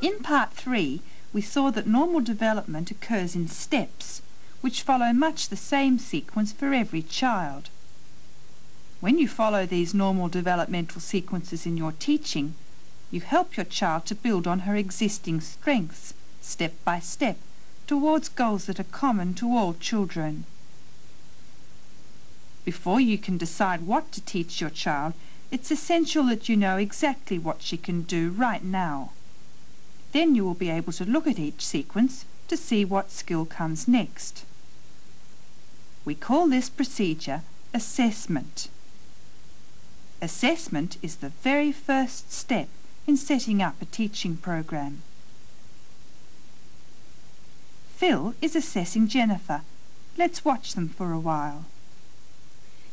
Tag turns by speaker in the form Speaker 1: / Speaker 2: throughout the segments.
Speaker 1: In Part 3, we saw that normal development occurs in steps, which follow much the same sequence for every child. When you follow these normal developmental sequences in your teaching, you help your child to build on her existing strengths, step by step, towards goals that are common to all children. Before you can decide what to teach your child, it's essential that you know exactly what she can do right now. Then you will be able to look at each sequence to see what skill comes next. We call this procedure assessment. Assessment is the very first step in setting up a teaching program. Phil is assessing Jennifer. Let's watch them for a while.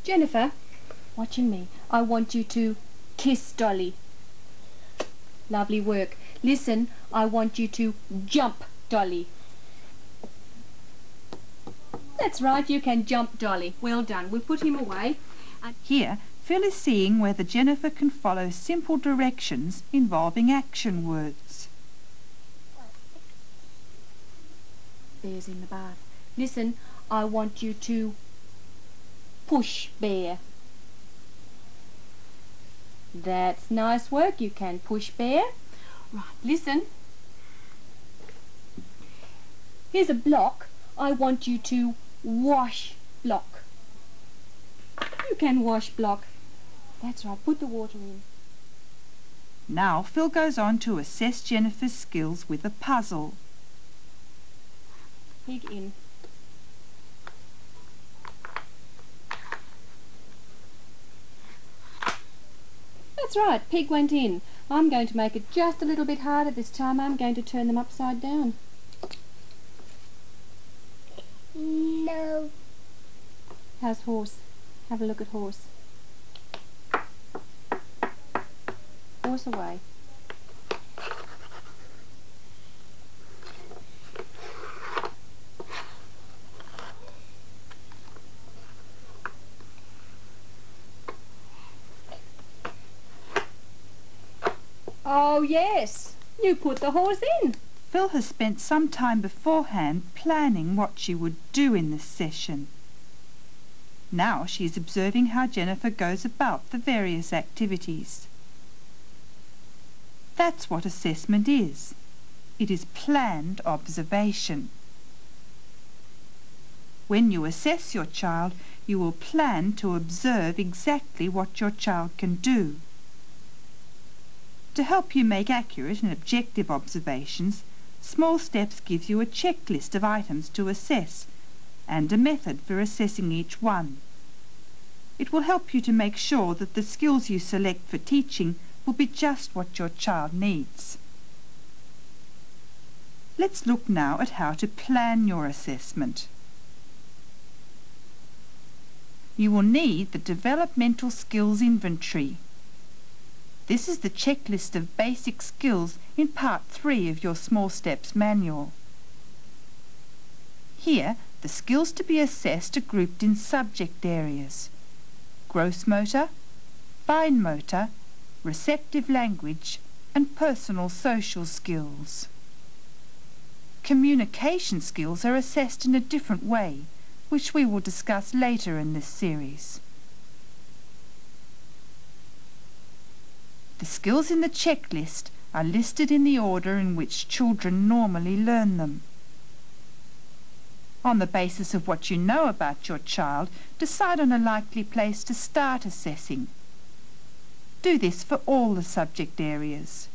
Speaker 2: Jennifer, watching me, I want you to kiss Dolly. Lovely work. Listen, I want you to jump Dolly. That's right, you can jump Dolly. Well done. We'll put him away.
Speaker 1: Here, Phil is seeing whether Jennifer can follow simple directions involving action words.
Speaker 2: Bear's in the bath. Listen, I want you to push Bear. That's nice work. You can push Bear. Right, listen. Here's a block. I want you to wash Block. You can wash Block. That's right. Put the water in.
Speaker 1: Now Phil goes on to assess Jennifer's skills with a puzzle.
Speaker 2: Pig in. That's right, Pig went in. I'm going to make it just a little bit harder this time. I'm going to turn them upside down.
Speaker 3: No.
Speaker 2: How's Horse? Have a look at Horse. Horse away. Oh yes, you put the horse in.
Speaker 1: Phil has spent some time beforehand planning what she would do in this session. Now she is observing how Jennifer goes about the various activities. That's what assessment is. It is planned observation. When you assess your child, you will plan to observe exactly what your child can do. To help you make accurate and objective observations, Small Steps gives you a checklist of items to assess and a method for assessing each one. It will help you to make sure that the skills you select for teaching will be just what your child needs. Let's look now at how to plan your assessment. You will need the Developmental Skills Inventory. This is the checklist of basic skills in Part 3 of your Small Steps manual. Here, the skills to be assessed are grouped in subject areas: gross motor, fine motor, receptive language, and personal social skills. Communication skills are assessed in a different way, which we will discuss later in this series. The skills in the checklist are listed in the order in which children normally learn them. On the basis of what you know about your child, decide on a likely place to start assessing. Do this for all the subject areas.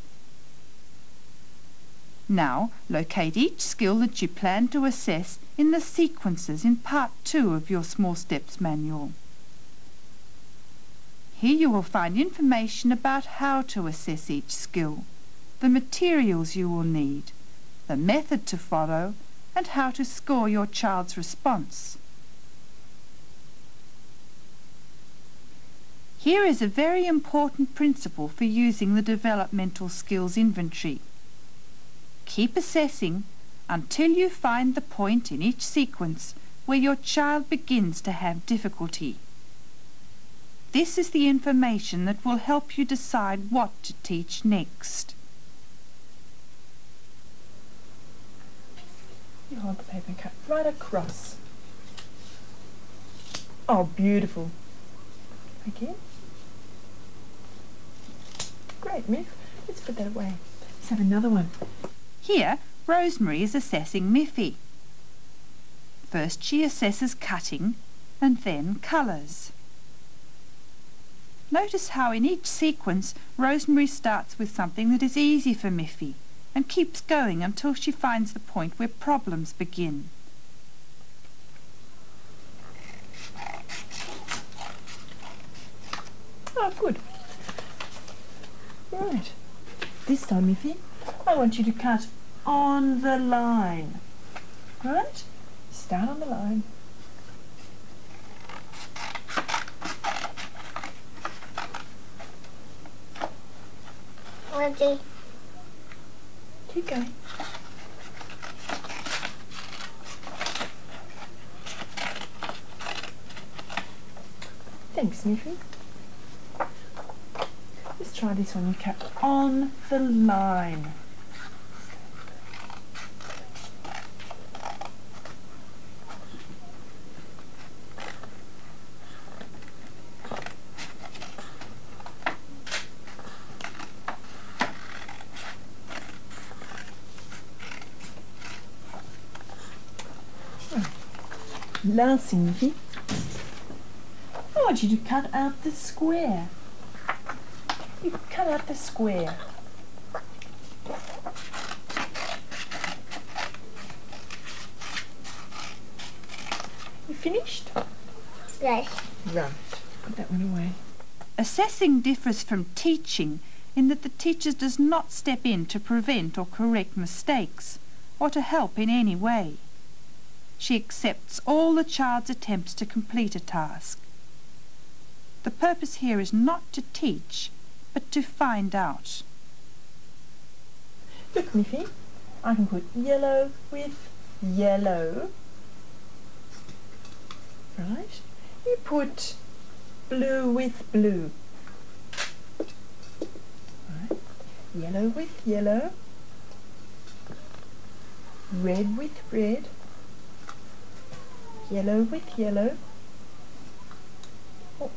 Speaker 1: Now, locate each skill that you plan to assess in the sequences in Part 2 of your Small Steps manual. Here you will find information about how to assess each skill, the materials you will need, the method to follow, and how to score your child's response. Here is a very important principle for using the developmental skills inventory. Keep assessing until you find the point in each sequence where your child begins to have difficulty. This is the information that will help you decide what to teach next.
Speaker 4: You hold the paper and cut right across. Oh, beautiful. Again. Great, Miff. Let's put that away. Let's have another one.
Speaker 1: Here, Rosemary is assessing Miffy. First she assesses cutting and then colours. Notice how in each sequence Rosemary starts with something that is easy for Miffy and keeps going until she finds the point where problems begin.
Speaker 4: Oh, good. Right. This time, Miffy, I want you to cut on the line. Right? Start on the line.
Speaker 3: Ready?
Speaker 4: Keep going. Thanks, Miffy. Let's try this one. You cut on the line. Last thing, Miffy, I want you to cut out the square. You cut out the square. You finished?
Speaker 3: Yes.
Speaker 4: Right. Put that one away.
Speaker 1: Assessing differs from teaching in that the teacher does not step in to prevent or correct mistakes or to help in any way. She accepts all the child's attempts to complete a task. The purpose here is not to teach, but to find out.
Speaker 4: Look, Miffy, I can put yellow with yellow. Right? You put blue with blue. Right? Yellow with yellow. Red with red. Yellow with yellow. Oh.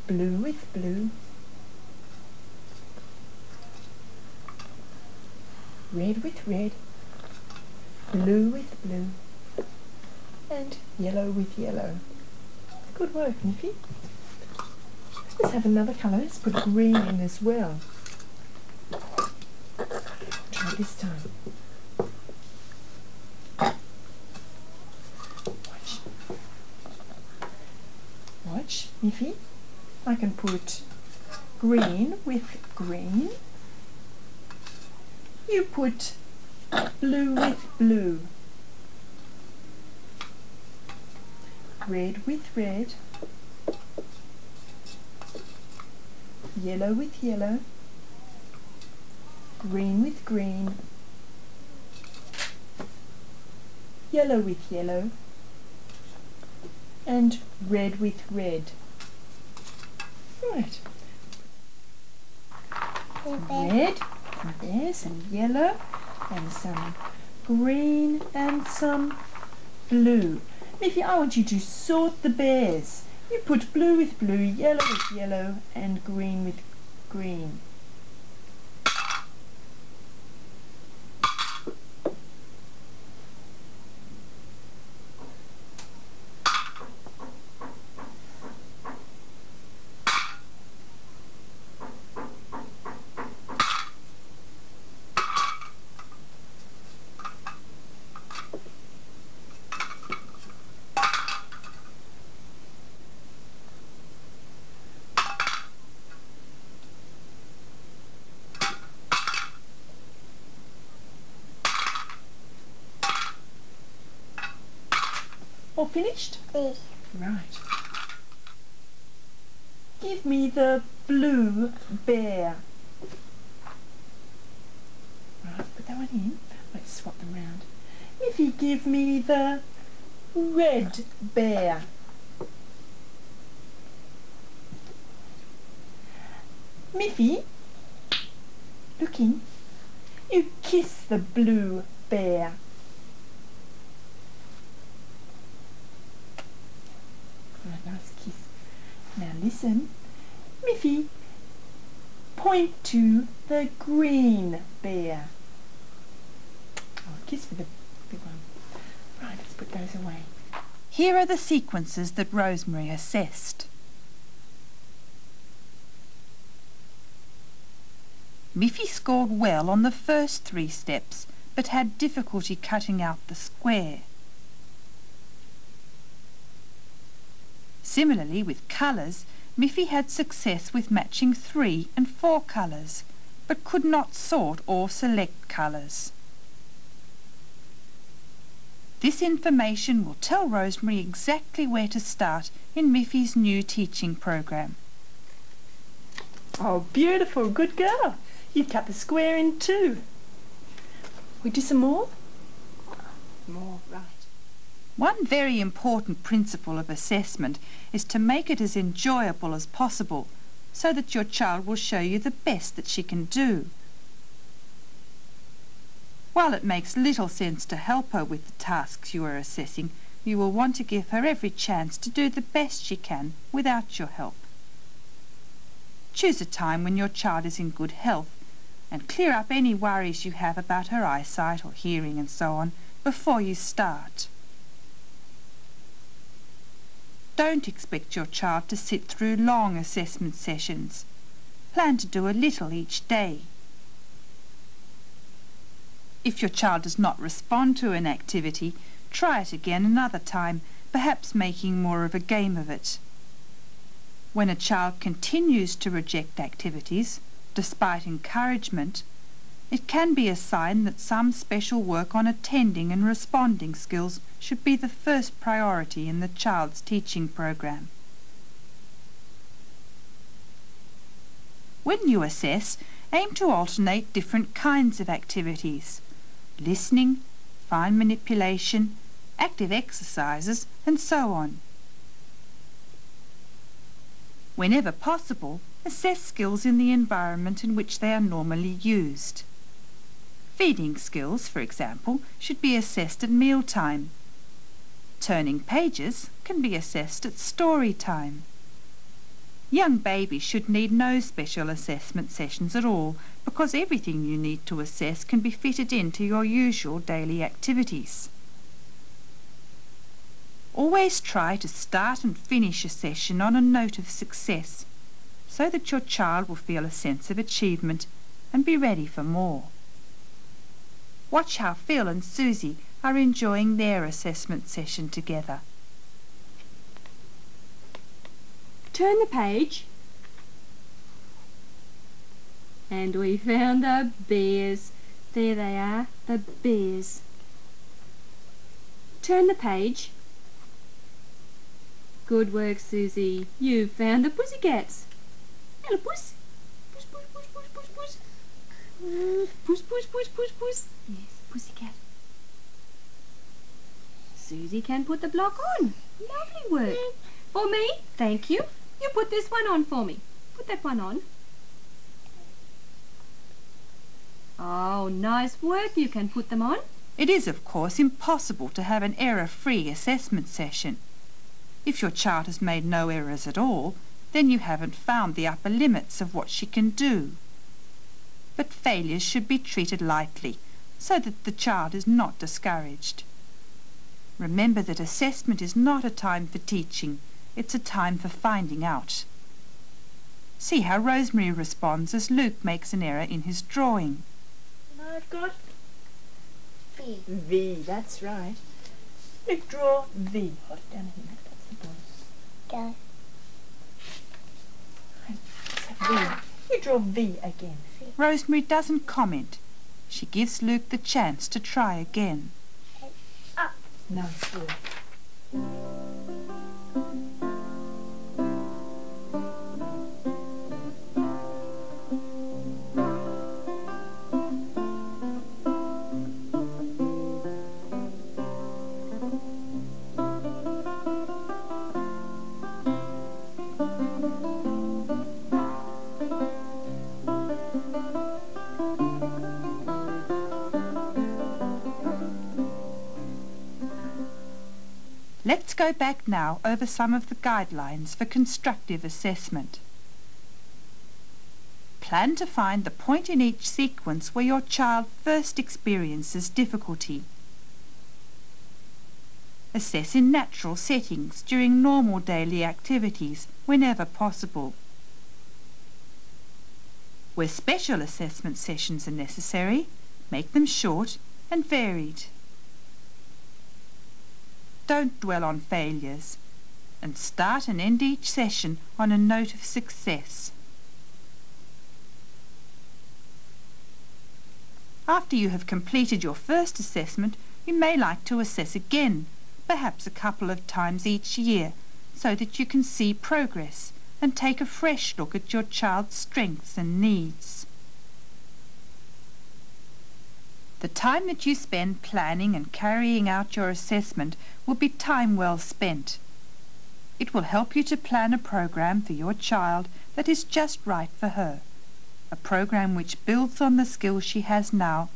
Speaker 4: Blue with blue. Red with red. Blue with blue. And yellow with yellow. Good work, Miffy. Let's have another colour. Let's put green in as well. Try this time. Watch, Miffy. I can put green with green. You put blue with blue. Red with red. Yellow with yellow. Green with green. Yellow with yellow. And red with red. Right. Red, and there's some yellow, and some green, and some blue. Miffy, I want you to sort the bears. You put blue with blue, yellow with yellow, and green with green. All finished?
Speaker 3: Yes.
Speaker 4: Right. Give me the blue bear. Right, put that one in. Let's swap them round. Miffy, give me the red bear. Miffy, looking, you kiss the blue bear. Right, nice kiss. Now listen, Miffy, point to the green bear. Oh, kiss for the big one. Right, let's put those away.
Speaker 1: Here are the sequences that Rosemary assessed. Miffy scored well on the first 3 steps, but had difficulty cutting out the square. Similarly with colours, Miffy had success with matching 3 and 4 colours, but could not sort or select colours. This information will tell Rosemary exactly where to start in Miffy's new teaching program.
Speaker 4: Oh, beautiful, good girl. You've cut the square in 2. We do some more? More, right.
Speaker 1: One very important principle of assessment is to make it as enjoyable as possible, so that your child will show you the best that she can do. While it makes little sense to help her with the tasks you are assessing, you will want to give her every chance to do the best she can without your help. Choose a time when your child is in good health and clear up any worries you have about her eyesight or hearing and so on before you start. Don't expect your child to sit through long assessment sessions. Plan to do a little each day. If your child does not respond to an activity, try it again another time, perhaps making more of a game of it. When a child continues to reject activities, despite encouragement, it can be a sign that some special work on attending and responding skills should be the first priority in the child's teaching program. When you assess, aim to alternate different kinds of activities: listening, fine manipulation, active exercises, and so on. Whenever possible, assess skills in the environment in which they are normally used. Feeding skills, for example, should be assessed at mealtime. Turning pages can be assessed at story time. Young babies should need no special assessment sessions at all, because everything you need to assess can be fitted into your usual daily activities. Always try to start and finish a session on a note of success, so that your child will feel a sense of achievement and be ready for more. Watch how Phil and Susie are enjoying their assessment session together.
Speaker 2: Turn the page. And we found the bears. There they are, the bears. Turn the page. Good work, Susie. You found the pussycats. Hello, puss. Puss, puss, puss, puss, puss, puss. Puss, puss, puss, puss, puss. Yes, pussycat. Susie can put the block on. Lovely work. For me, thank you. You put this one on for me. Put that one on. Oh, nice work. You can put them on.
Speaker 1: It is, of course, impossible to have an error-free assessment session. If your child has made no errors at all, then you haven't found the upper limits of what she can do. But failures should be treated lightly, so that the child is not discouraged. Remember that assessment is not a time for teaching, it's a time for finding out. See how Rosemary responds as Luke makes an error in his drawing.
Speaker 4: And I've got
Speaker 3: V.
Speaker 4: V, that's right. Luke, draw V. Hold it down here, that's the ball.
Speaker 3: Go.
Speaker 4: So V. You draw V again.
Speaker 1: Rosemary doesn't comment. She gives Luke the chance to try again.
Speaker 3: Up.
Speaker 4: Nice work.
Speaker 1: Let's go back now over some of the guidelines for constructive assessment. Plan to find the point in each sequence where your child first experiences difficulty. Assess in natural settings during normal daily activities whenever possible. Where special assessment sessions are necessary, make them short and varied. Don't dwell on failures, and start and end each session on a note of success. After you have completed your first assessment, you may like to assess again, perhaps a couple of times each year, so that you can see progress and take a fresh look at your child's strengths and needs. The time that you spend planning and carrying out your assessment will be time well spent. It will help you to plan a program for your child that is just right for her, a program which builds on the skills she has now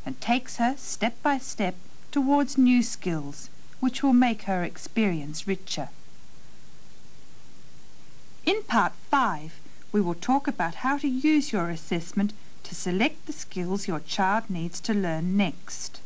Speaker 1: and takes her step by step towards new skills which will make her experience richer. In Part 5, we will talk about how to use your assessment to select the skills your child needs to learn next.